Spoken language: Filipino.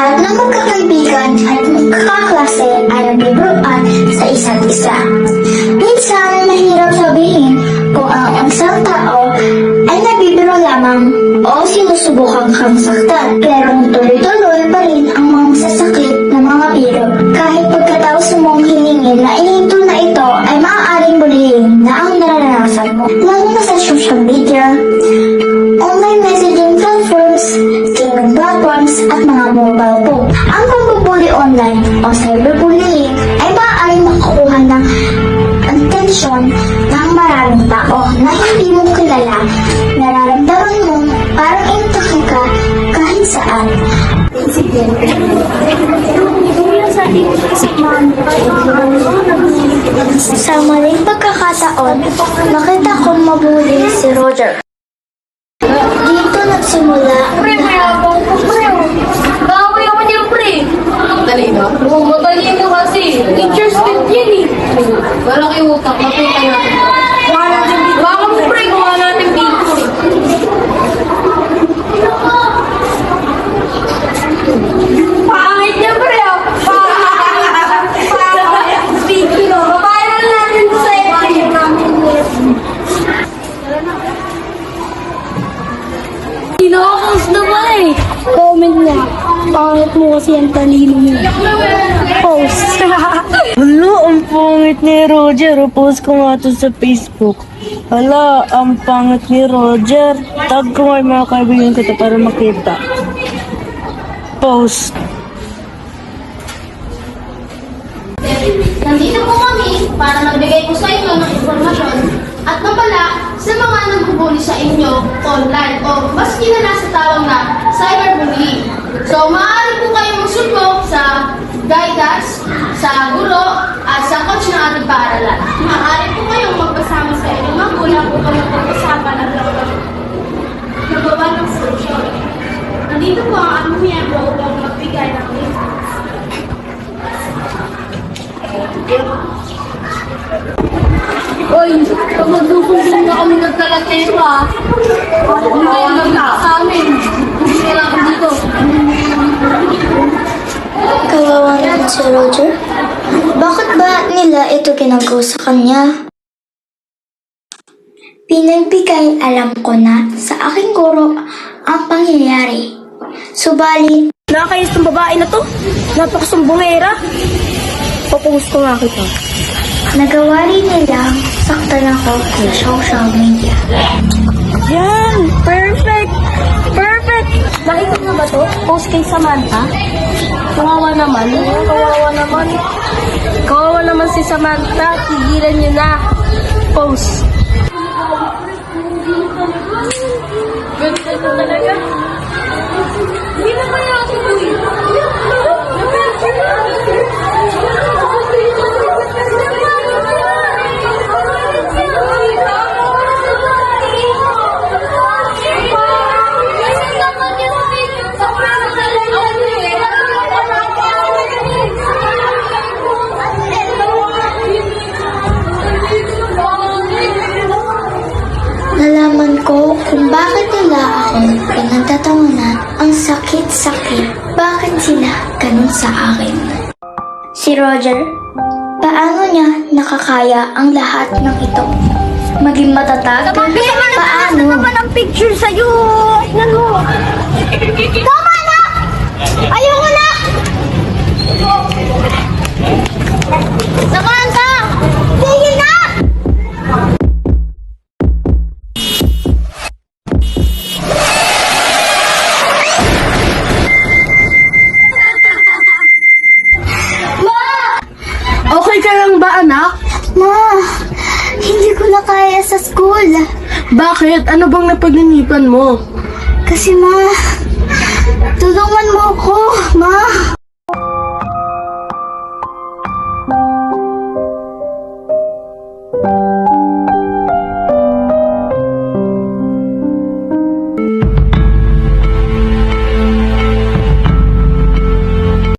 Lahat ng magkakaibigan at magkakaklase ay nagbibiruan sa isa't isa. Minsan ay mahirap sabihin kung ang isang tao ay nagbibiro lamang o sinusubukan kang saktan. Pero tuloy-tuloy pa rin ang mga masasakit na mga biro. Kahit pagkatapos mong hilingin na ihinto na ito ay maaaring bulihin na ang nararanasan mo. Lalo na sa social media, online messaging platforms, gaming platforms at mga mobile phone. Ang pagbubuli online o cyberbullying ay maaaring makakuha ng atensyon ng maraming tao na hindi mo kilala. Nararamdaman mo parang intake ka kahit saan. Sa maling pagkakataon, nakita kong mabuli si Roger. Dito nagsimula Gawin ako niya, pre. Talino? Oo, matalino kasi. Teacher's pet yan eh. Malaki utak. Makita natin. Baka mo, pre, kuha natin dito. Pangit niya, pre. Pangit. Speaking of, papayaran natin sa iyo. Kinakos naman eh. Comment niya. Pangit mo kasi ang talino mo. Post. Hala, ang pangit ni Roger. Post ko nga to sa Facebook. Hala, ang pangit ni Roger. Tag ko nga yung mga kaibigan kita para makita. Post. Nandito po kami para magbigay po sa inyo ng informasyon at mapala sa mga nagbubuli sa inyo online o mas kilala sa tawag na cyberbullying. So, maaari po kayong magsumbong sa guidance, sa guro, at sa coach ng ating paaralan. Maaari po kayong magpasama sa inyong magulang upang magpag-usapan at nagawa ng solusyon. Nandito po ang aming miyembro upang magbigay ng guidance. Oy, pag magdudugin na kami nagkalatero ah. Hindi kayo nagkaka sa amin. Hindi na lang dito. kawawa naman si Roger. Bakit ba nila ito ginagawa sa kanya? Pinagbigay alam ko na sa aking guro ang pangyayari. Subalit, Nakakayos ng babae na to. Napakasumbongera. Papost ko nga kita. nagawa rin nilang saktan ako sa social media. Yan! Perfect! Perfect! Nakita mo ba to? Post kay Samantha? Kawawa naman. Kawawa naman. Kawawa naman si Samantha. Tigilan niyo na. Post. Ganda ko talaga. Hindi na kaya ako Nalaman ko kung bakit nila ako pinagtatawanan. Ang sakit-sakit. Bakit sila ganun sa akin? Si Roger, paano niya nakakaya ang lahat ng ito? Maging matatag? Paano? ang picture sa'yo? Tignan mo. Tama na! Ayoko na! Samantha! Tigil na! Okay ka lang ba, anak? Ma, hindi ko na kaya sa school. Bakit? Ano bang napaglinipan mo? Kasi ma, tulungan mo ako, ma.